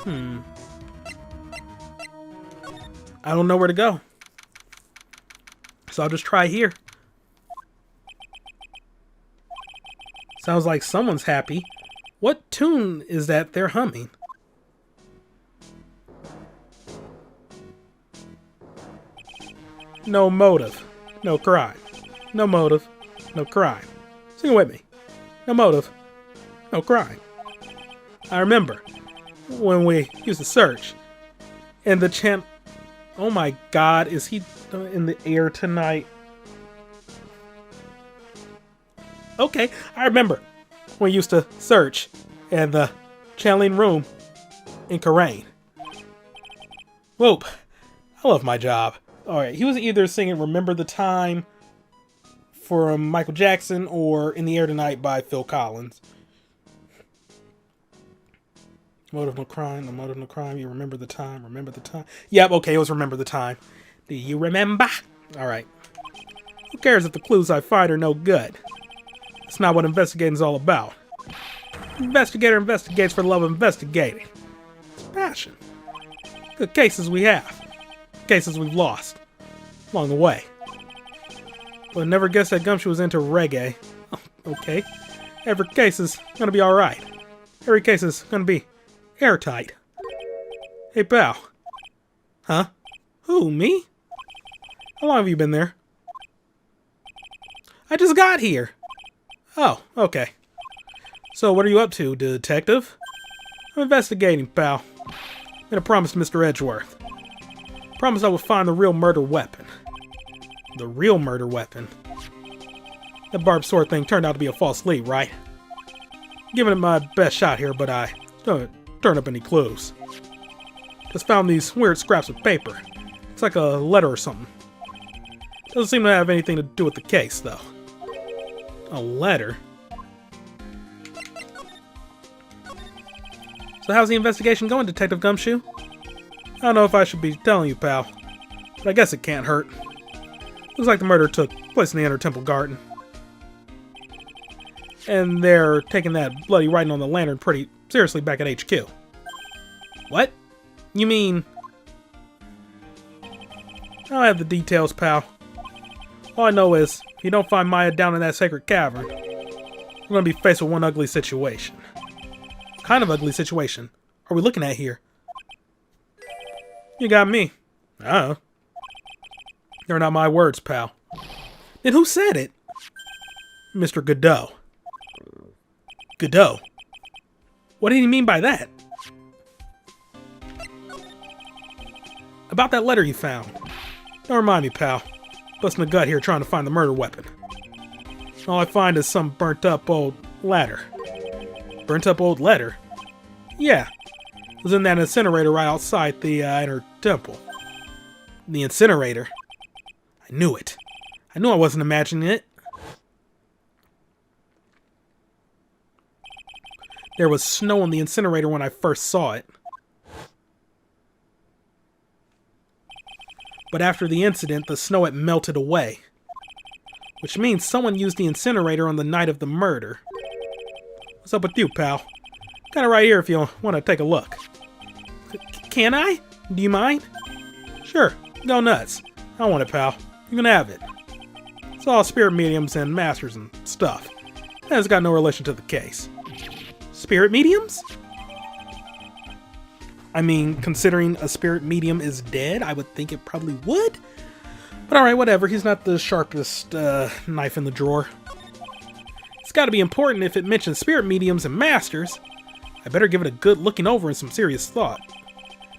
I don't know where to go. So I'll just try here. Sounds like someone's happy. What tune is that they're humming? No motive, no crime. No motive, no crime. Sing it with me. No motive, no crime. I remember when we used to search and the chant. Oh my God, is he in the air tonight? Okay, I remember when we used to search in the channeling room in Karain. Whoop, I love my job. Alright, he was either singing Remember the Time from Michael Jackson or In the Air Tonight by Phil Collins. Motive no crime, no motive no crime. You remember the time, remember the time. Yep, okay, it was Remember the Time. Do you remember? Alright. Who cares if the clues I find are no good? That's not what investigating is all about. Investigator investigates for the love of investigating. It's passion. Good cases we have. Cases we've lost. Along the way. But I never guessed that Gumshoe was into reggae. Oh, okay. Every case is gonna be alright. Every case is gonna be airtight. Hey, pal. Huh? Who, me? How long have you been there? I just got here. Oh, okay. So, what are you up to, detective? I'm investigating, pal. Made a promise to Mr. Edgeworth. Promised I would find the real murder weapon. The real murder weapon? That barbed sword thing turned out to be a false lead, right? Giving it my best shot here, but I don't turn up any clues. Just found these weird scraps of paper. It's like a letter or something. Doesn't seem to have anything to do with the case, though. A letter? So how's the investigation going, Detective Gumshoe? I don't know if I should be telling you, pal, but I guess it can't hurt. Looks like the murder took place in the Inner Temple Garden. And they're taking that bloody writing on the lantern pretty seriously back at HQ. What? You mean... I don't have the details, pal. All I know is, if you don't find Maya down in that sacred cavern, we're going to be faced with one ugly situation. What kind of ugly situation are we looking at here? You got me. Uh-oh. They're not my words, pal. Then who said it? Mr. Godot. Godot? What did he mean by that? About that letter you found. Don't remind me, pal. Busting a gut here trying to find the murder weapon. All I find is some burnt up old letter. Burnt up old letter? Yeah. It was in that incinerator right outside the Inner Temple. The incinerator? I knew it. I knew I wasn't imagining it. There was snow in the incinerator when I first saw it. But after the incident, the snow had melted away. Which means someone used the incinerator on the night of the murder. What's up with you, pal? Got it right here if you want to take a look. Can I? Do you mind? Sure, go nuts. I want it, pal. You can have it. It's all spirit mediums and masters and stuff. And it's got no relation to the case. Spirit mediums? I mean, considering a spirit medium is dead, I would think it probably would. But alright, whatever. He's not the sharpest knife in the drawer. It's got to be important if it mentions spirit mediums and masters. I better give it a good looking over and some serious thought.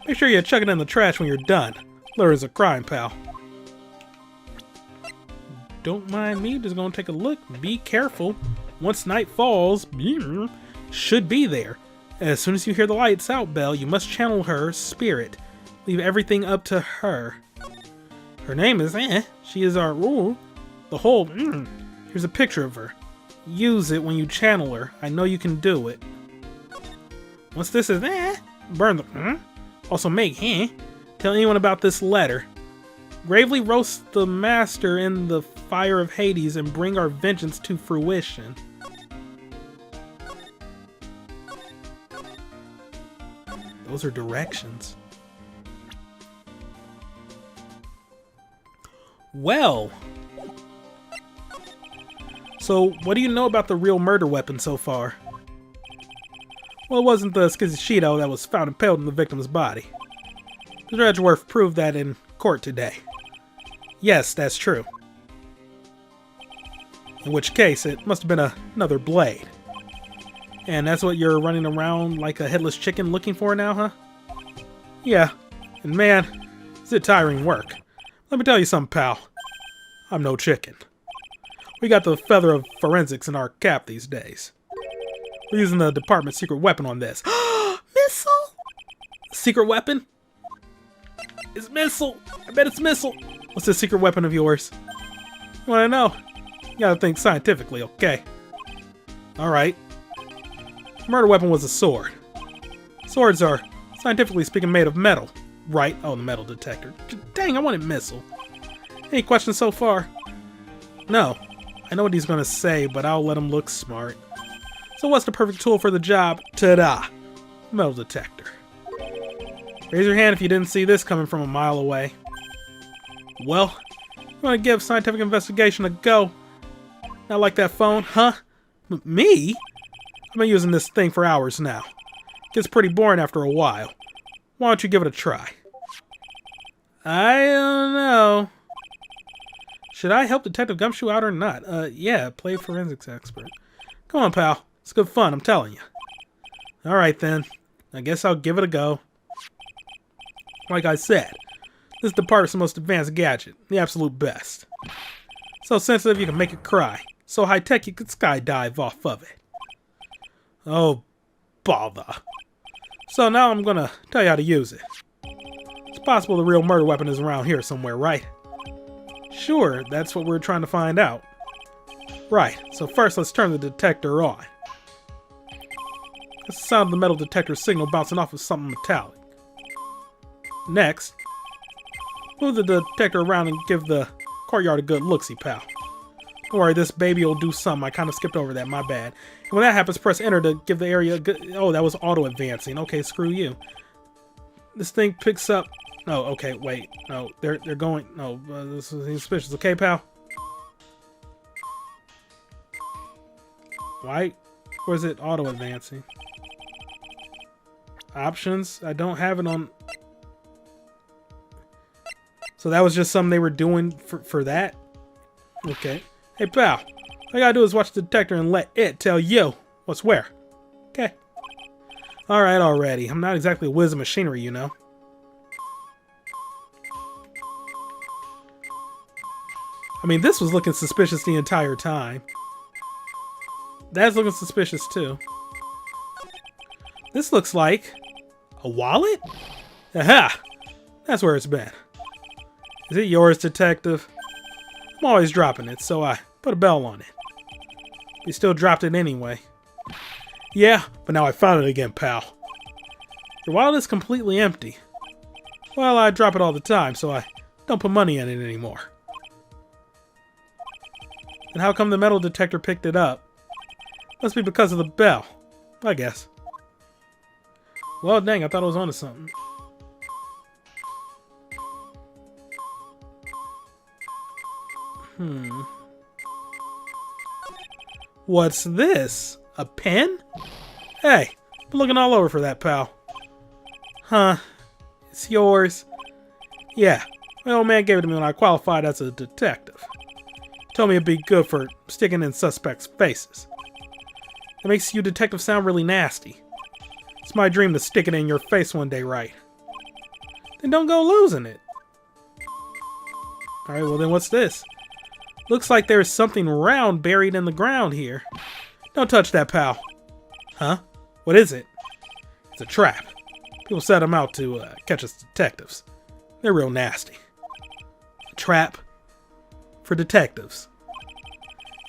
Make sure you chuck it in the trash when you're done. Lure is a crime, pal. Don't mind me, just gonna take a look. Be careful. Once night falls, should be there. As soon as you hear the lights out bell, you must channel her spirit. Leave everything up to her. Her name is She is our rule. The whole Here's a picture of her. Use it when you channel her. I know you can do it. Once this is burn the Also make tell anyone about this letter. Gravely roast the master in the fire of Hades and bring our vengeance to fruition. Those are directions. Well. So, what do you know about the real murder weapon so far? Well, it wasn't the Skizishito that was found impaled in the victim's body. Mr. Edgeworth proved that in court today. Yes, that's true. In which case, it must have been another blade. And that's what you're running around like a headless chicken looking for now, huh? Yeah, and man, is it tiring work. Let me tell you something, pal. I'm no chicken. We got the feather of forensics in our cap these days. We're using the department's secret weapon on this. Missile? Secret weapon? It's missile. I bet it's missile. What's the secret weapon of yours? You wanna know? You gotta think scientifically, okay? Alright. Murder weapon was a sword. Swords are, scientifically speaking, made of metal. Right? Oh, the metal detector. Dang, I wanted missile. Any questions so far? No. I know what he's gonna say, but I'll let him look smart. So what's the perfect tool for the job? Ta-da! Metal detector. Raise your hand if you didn't see this coming from a mile away. Well, you want to give scientific investigation a go? Not like that phone, huh? Me? I've been using this thing for hours now. Gets pretty boring after a while. Why don't you give it a try? I don't know. Should I help Detective Gumshoe out or not? Yeah, play forensics expert. Come on, pal. It's good fun, I'm telling you. Alright then. I guess I'll give it a go. Like I said, this department's the most advanced gadget. The absolute best. So sensitive you can make it cry. So high-tech you could skydive off of it. Oh, bother. So now I'm gonna tell you how to use it. It's possible the real murder weapon is around here somewhere, right? Sure, that's what we're trying to find out. Right, so first let's turn the detector on. That's the sound of the metal detector signal bouncing off of something metallic. Next, move the detector around and give the courtyard a good look-see, pal. Don't worry, this baby will do something. I kind of skipped over that, my bad. And when that happens, press enter to give the area a good... Oh, that was auto-advancing. Okay, screw you. This thing picks up... Oh, okay, wait. No, they're going... No, this is suspicious. Okay, pal? Why? Or is it auto-advancing? Options? I don't have it on... So that was just something they were doing for that? Okay. Hey, pal. All you gotta do is watch the detector and let it tell you what's where. Okay. Alright, already. I'm not exactly a whiz of machinery, you know. I mean, this was looking suspicious the entire time. That's looking suspicious, too. This looks like... a wallet? Aha! That's where it's been. Is it yours, detective? I'm always dropping it, so I put a bell on it. You still dropped it anyway. Yeah, but now I found it again, pal. Your wallet is completely empty. Well, I drop it all the time, so I don't put money in it anymore. And how come the metal detector picked it up? Must be because of the bell, I guess. Well, dang, I thought I was onto something. What's this? A pen? Hey, been looking all over for that, pal. Huh. It's yours. Yeah, my old man gave it to me when I qualified as a detective. Told me it'd be good for sticking in suspects' faces. It makes you detectives sound really nasty. It's my dream to stick it in your face one day, right? Then don't go losing it. Alright, well then what's this? Looks like there's something round buried in the ground here. Don't touch that, pal. Huh? What is it? It's a trap. People set them out to catch us detectives. They're real nasty. A trap? For detectives.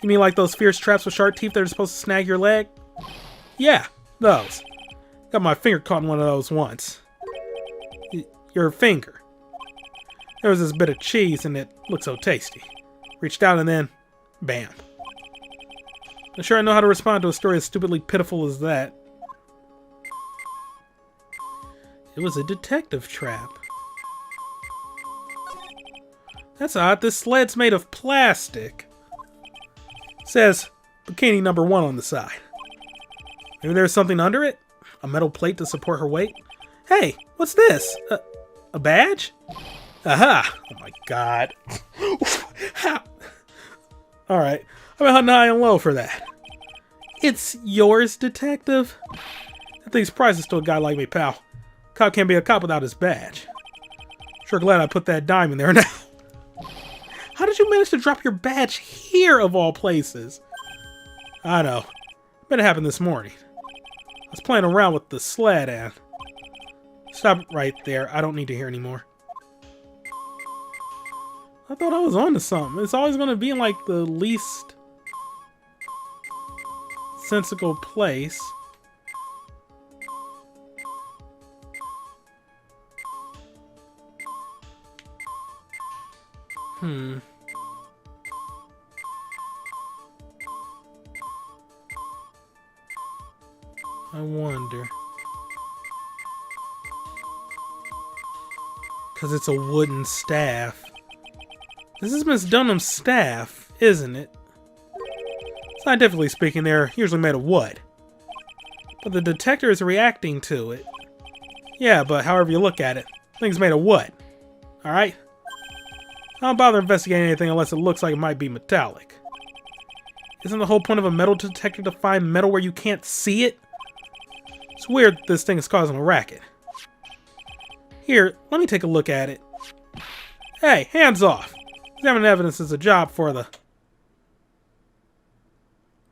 You mean like those fierce traps with sharp teeth that are supposed to snag your leg? Yeah, those. Got my finger caught in one of those once. Your finger. There was this bit of cheese and it looked so tasty. Reached out and then, bam. I'm sure I know how to respond to a story as stupidly pitiful as that. It was a detective trap. That's odd. This sled's made of plastic. It says bikini number 1 on the side. Maybe there's something under it? A metal plate to support her weight? Hey, what's this? A badge? Aha! Oh my god. Alright, I've been hunting high and low for that. It's yours, detective? That thing's priceless to a guy like me, pal. Cop can't be a cop without his badge. Sure glad I put that dime in there now. How did you manage to drop your badge here, of all places? I know. Bet it happened this morning. I was playing around with the sled and... Stop right there. I don't need to hear anymore. I thought I was on to something. It's always going to be in, like, the least sensical place. I wonder. Because it's a wooden staff. This is Miss Dunham's staff, isn't it? Scientifically speaking, they're usually made of wood. But the detector is reacting to it. Yeah, but however you look at it, thing's made of wood. Alright? I don't bother investigating anything unless it looks like it might be metallic. Isn't the whole point of a metal detector to find metal where you can't see it? It's weird this thing is causing a racket. Here, let me take a look at it. Hey, hands off! Examining evidence is a job for the...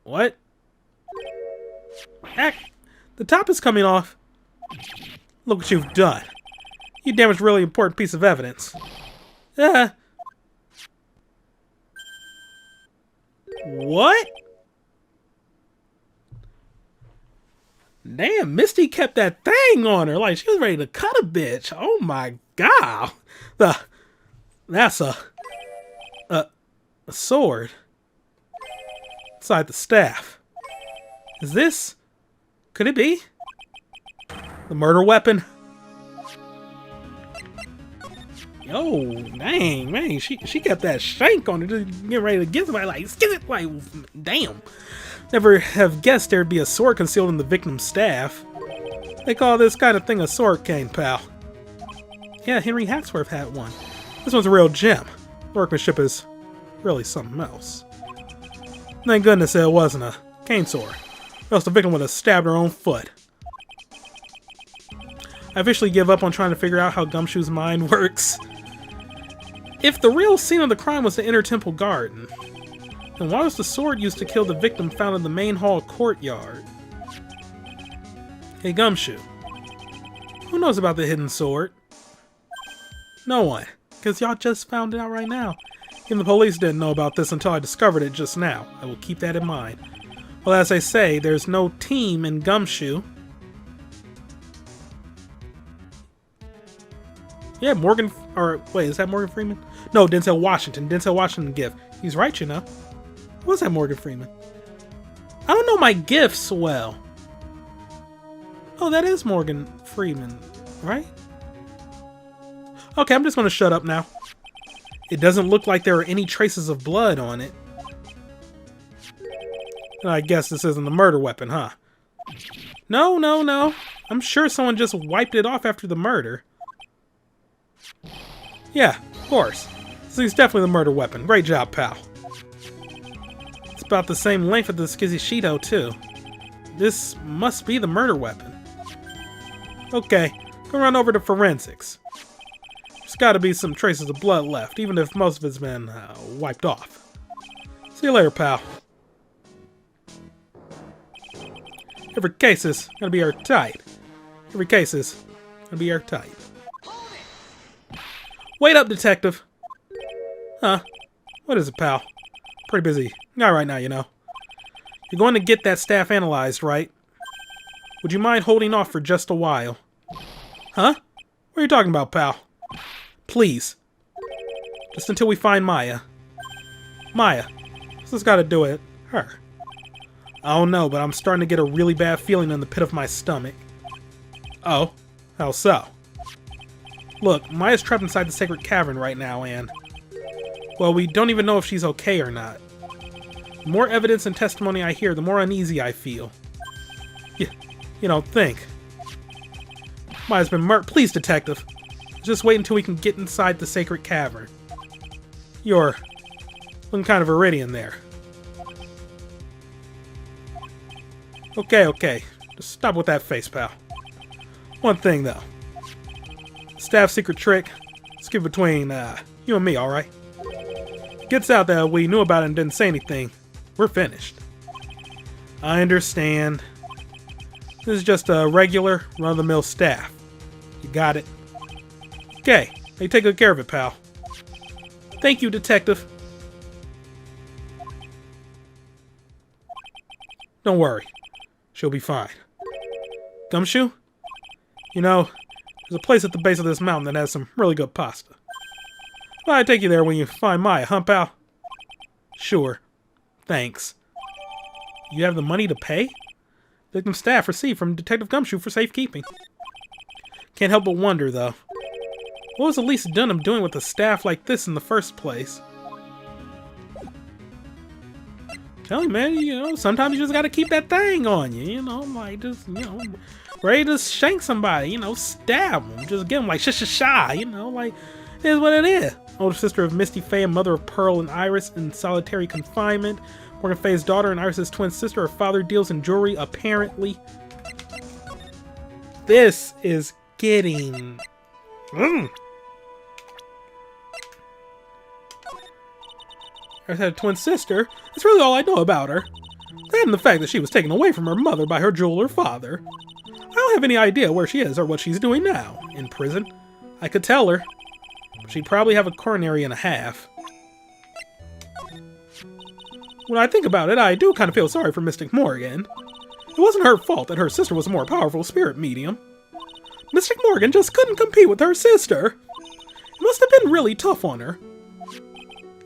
What? Heck, the top is coming off. Look what you've done. You damaged a really important piece of evidence. What? Damn, Misty kept that thing on her. Like, she was ready to cut a bitch. Oh my god. That's a sword. Inside the staff. Is this... Could it be? The murder weapon? Yo, dang, man. She kept that shank on her. Just getting ready to get somebody like, skid it. Like, damn. Never have guessed there'd be a sword concealed in the victim's staff. They call this kind of thing a sword cane, pal. Yeah, Henry Hacksworth had one. This one's a real gem. Workmanship is really something else. Thank goodness it wasn't a cane sword, or else the victim would have stabbed her own foot. I officially give up on trying to figure out how Gumshoe's mind works. If the real scene of the crime was the Inner Temple Garden, then why was the sword used to kill the victim found in the main hall courtyard? Hey, Gumshoe. Who knows about the hidden sword? No one, because y'all just found it out right now. Even the police didn't know about this until I discovered it just now. I will keep that in mind. Well, as I say, there's no team in Gumshoe. Yeah, Morgan... Or, wait, is that Morgan Freeman? No, Denzel Washington. Denzel Washington gift. He's right, you know. Was that Morgan Freeman? I don't know my gifts well. Oh, that is Morgan Freeman, right? Okay, I'm just going to shut up now. It doesn't look like there are any traces of blood on it. And I guess this isn't the murder weapon, huh? No, no, no. I'm sure someone just wiped it off after the murder. Yeah, of course. This is definitely the murder weapon. Great job, pal. It's about the same length as the Skizzy too. This must be the murder weapon. Okay, go run over to forensics. There's gotta be some traces of blood left, even if most of it's been wiped off. See you later, pal. Every case is gonna be airtight. Every case is gonna be airtight. Wait up, detective. Huh? What is it, pal? Pretty busy guy right now, you know. You're going to get that staff analyzed, right? Would you mind holding off for just a while? Huh? What are you talking about, pal? Please. Just until we find Maya. Maya. What's this got to do with her? I don't know, but I'm starting to get a really bad feeling in the pit of my stomach. Oh? How so? Look, Maya's trapped inside the sacred cavern right now, and... well, we don't even know if she's okay or not. The more evidence and testimony I hear, the more uneasy I feel. You know, think. Maya's been murdered. Please, detective. Just wait until we can get inside the sacred cavern. You're looking kind of Iridian there. Okay. Just stop with that face, pal. One thing, though. Staff secret trick. Let's keep it between you and me, alright? Gets out that we knew about it and didn't say anything. We're finished. I understand. This is just a regular, run-of-the-mill staff. You got it? Okay. Hey, take good care of it, pal. Thank you, detective. Don't worry. She'll be fine. Gumshoe? You know, there's a place at the base of this mountain that has some really good pasta. Well, I'll take you there when you find Maya, huh, pal? Sure. Thanks. You have the money to pay? Victim staff received from Detective Gumshoe for safekeeping. Can't help but wonder, though. What was Elisa Dunham doing with a staff like this in the first place? Tell you, man, you know, sometimes you just gotta keep that thing on you, you know, like just, you know, ready to shank somebody, you know, stab them, just get them like sha, you know, like, it is what it is. Older sister of Misty Faye and mother of Pearl and Iris in solitary confinement. Morgan Faye's daughter and Iris' twin sister. Her father deals in jewelry, apparently. This is getting... Iris had a twin sister. That's really all I know about her. That and the fact that she was taken away from her mother by her jeweler father. I don't have any idea where she is or what she's doing now. In prison. I could tell her. She'd probably have a coronary and a half. When I think about it, I do kind of feel sorry for Mystic Morgan. It wasn't her fault that her sister was a more powerful spirit medium. Mystic Morgan just couldn't compete with her sister. It must have been really tough on her.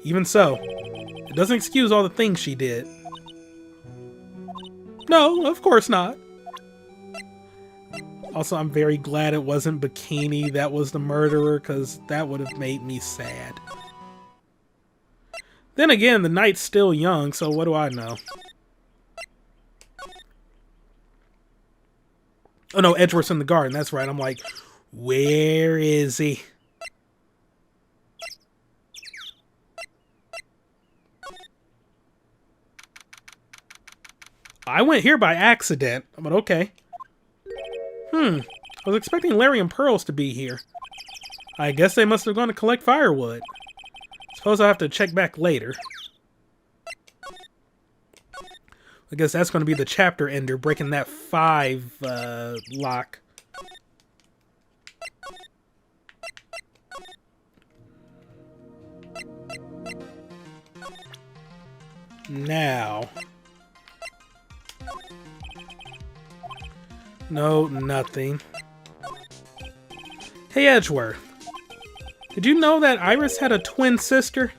Even so, it doesn't excuse all the things she did. No, of course not. Also, I'm very glad it wasn't Bikini that was the murderer, because that would have made me sad. Then again, the night's still young, so what do I know? Oh no, Edgeworth's in the garden, that's right. I'm like, where is he? I went here by accident, but okay. I was expecting Larry and Pearls to be here. I guess they must have gone to collect firewood. Suppose I'll have to check back later. I guess that's going to be the chapter ender, breaking that 5 lock. Now. No, nothing. Hey, Edgeworth. Did you know that Iris had a twin sister?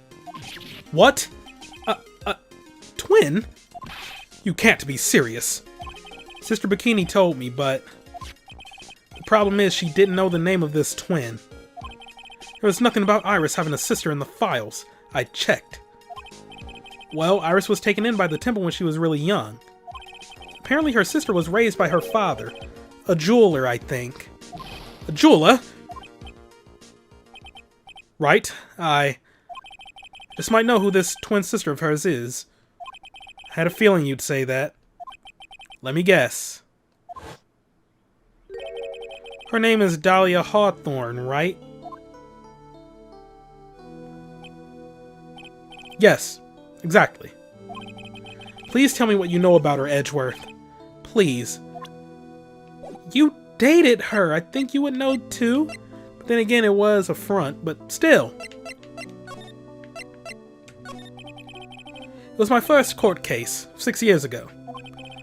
What? Twin? You can't be serious. Sister Bikini told me, but... the problem is she didn't know the name of this twin. There was nothing about Iris having a sister in the files. I checked. Well, Iris was taken in by the temple when she was really young. Apparently her sister was raised by her father. A jeweler, I think. A jeweler? Right, I just might know who this twin sister of hers is. I had a feeling you'd say that. Let me guess. Her name is Dahlia Hawthorne, right? Yes, exactly. Please tell me what you know about her, Edgeworth. Please. You dated her. I think you would know too. But then again, it was a front, but still. It was my first court case, 6 years ago.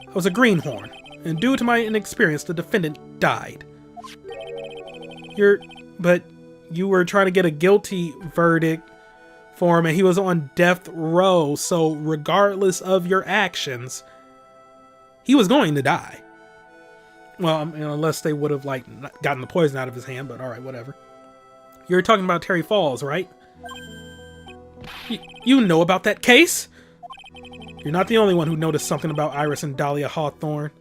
I was a greenhorn, and due to my inexperience, the defendant died. But you were trying to get a guilty verdict for him, and he was on death row, so regardless of your actions, he was going to die. Well, I mean, unless they would have, like, gotten the poison out of his hand, but alright, whatever. You're talking about Terry Falls, right? You know about that case? You're not the only one who noticed something about Iris and Dahlia Hawthorne.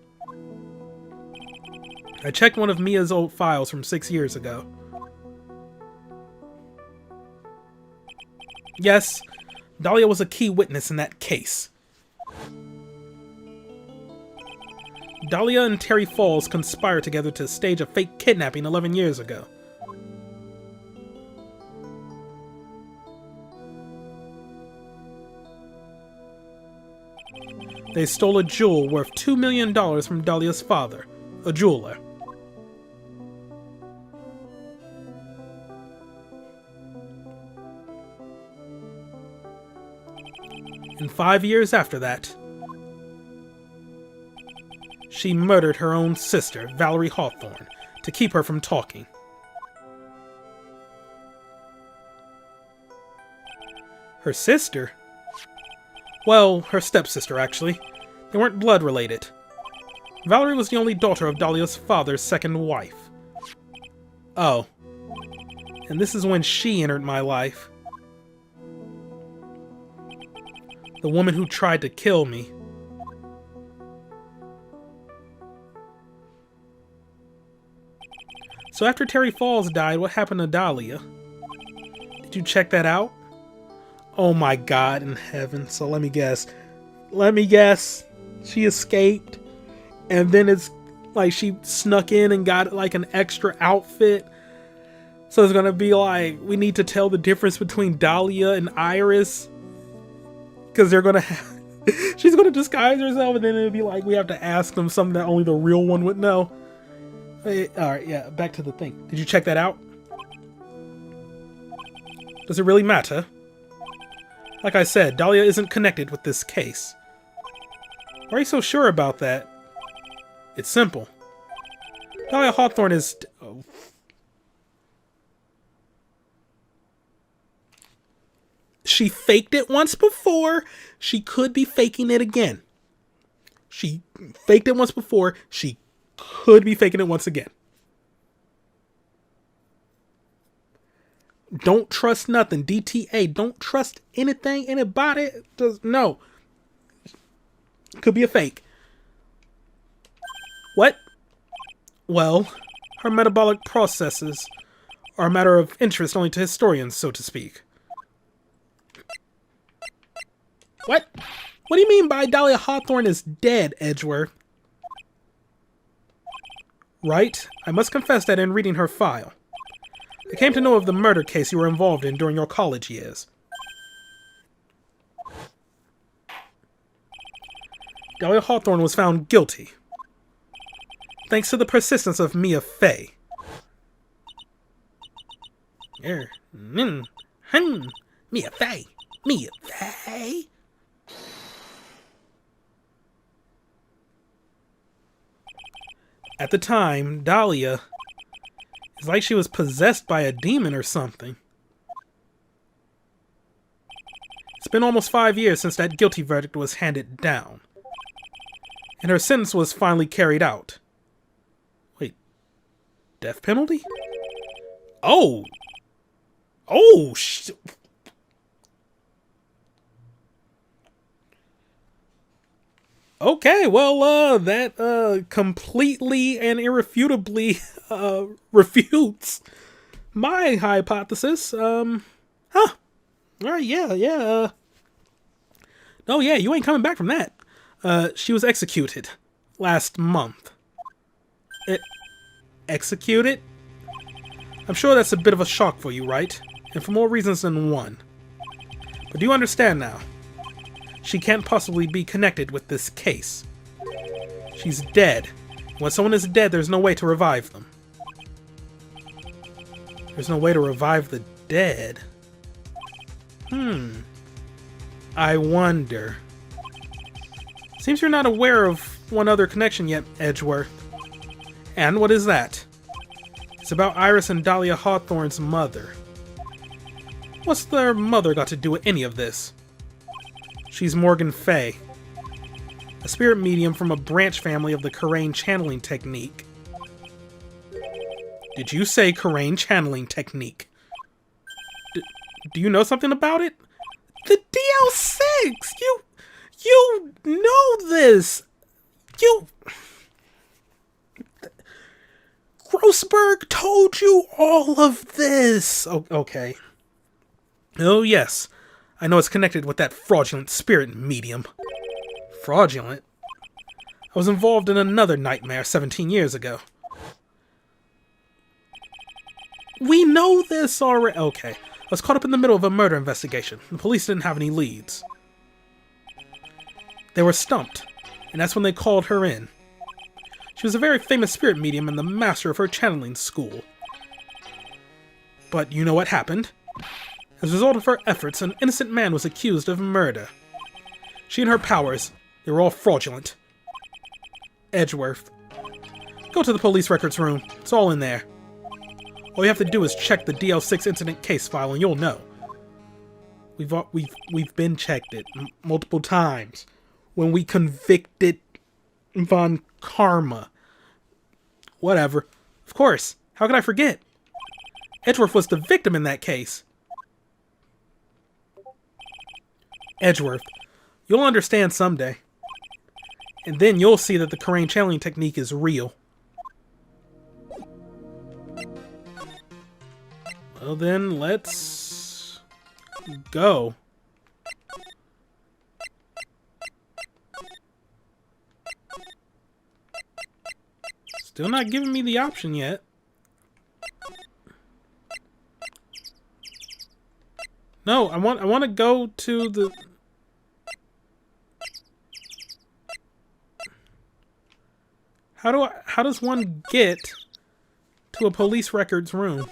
I checked one of Mia's old files from 6 years ago. Yes, Dahlia was a key witness in that case. Dahlia and Terry Falls conspired together to stage a fake kidnapping 11 years ago. They stole a jewel worth $2 million from Dahlia's father, a jeweler. And 5 years after that, she murdered her own sister, Valerie Hawthorne, to keep her from talking. Her sister? Well, her stepsister, actually. They weren't blood related. Valerie was the only daughter of Dahlia's father's second wife. Oh. And this is when she entered my life. The woman who tried to kill me. So after Terry Falls died, what happened to Dahlia? Did you check that out? Oh my God in heaven. So let me guess. She escaped. And then it's like she snuck in and got like an extra outfit. So it's gonna be like, we need to tell the difference between Dahlia and Iris. Because they're gonna have... she's gonna disguise herself, and then it'll be like, we have to ask them something that only the real one would know. Alright, yeah, back to the thing. Did you check that out? Does it really matter? Like I said, Dahlia isn't connected with this case. Why are you so sure about that? It's simple. Dahlia Hawthorne is... Oh. She faked it once before. She could be faking it again. She faked it once before. She could be faking it once again. Don't trust nothing. DTA. Don't trust anything, anybody. Just no. Could be a fake. What? Well, her metabolic processes are a matter of interest only to historians, so to speak. What? What do you mean by Dahlia Hawthorne is dead, Edgeworth? Right? I must confess that in reading her file, I came to know of the murder case you were involved in during your college years. Dahlia Hawthorne was found guilty, thanks to the persistence of Mia Fey. Mia Fey. Mia Fey. At the time, Dahlia is like she was possessed by a demon or something. It's been almost 5 years since that guilty verdict was handed down, and her sentence was finally carried out. Wait, death penalty? Oh! Oh, okay, well, that completely and irrefutably refutes my hypothesis. Alright, yeah. No, yeah, you ain't coming back from that. She was executed last month. Executed? I'm sure that's a bit of a shock for you, right? And for more reasons than one. But do you understand now? She can't possibly be connected with this case. She's dead. When someone is dead, there's no way to revive them. There's no way to revive the dead. I wonder. Seems you're not aware of one other connection yet, Edgeworth. And what is that? It's about Iris and Dahlia Hawthorne's mother. What's their mother got to do with any of this? She's Morgan Fey, a spirit medium from a branch family of the Karain channeling technique. Did you say Karain channeling technique? Do you know something about it? The DL6! You know this! You... Grossberg told you all of this! Oh, okay. Oh, yes. I know it's connected with that fraudulent spirit medium. Fraudulent? I was involved in another nightmare 17 years ago. We know this already. Okay. I was caught up in the middle of a murder investigation. The police didn't have any leads. They were stumped, and that's when they called her in. She was a very famous spirit medium and the master of her channeling school. But you know what happened? As a result of her efforts, an innocent man was accused of murder. She and her powers, they were all fraudulent. Edgeworth. Go to the police records room. It's all in there. All you have to do is check the DL6 incident case file and you'll know. We've been checked it multiple times. When we convicted Von Karma. Whatever. Of course. How could I forget? Edgeworth was the victim in that case. Edgeworth. You'll understand someday. And then you'll see that the Karain channeling technique is real. Well then, let's go. Still not giving me the option yet. No, I want to go to the... How does one get to a police records room?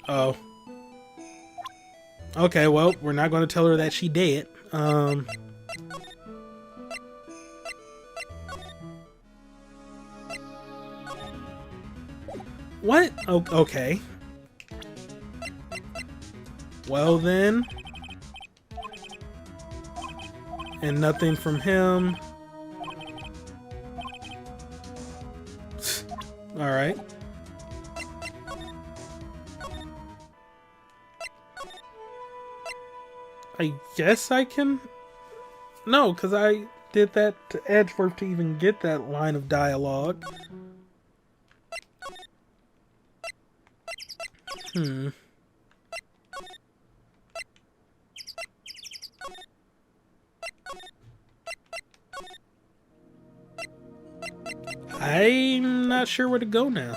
Oh. Okay, well, we're not going to tell her that she dead. What? Oh, okay. Well then. And nothing from him. Alright. I guess I can... No, because I did that to Edgeworth to even get that line of dialogue. I'm not sure where to go now.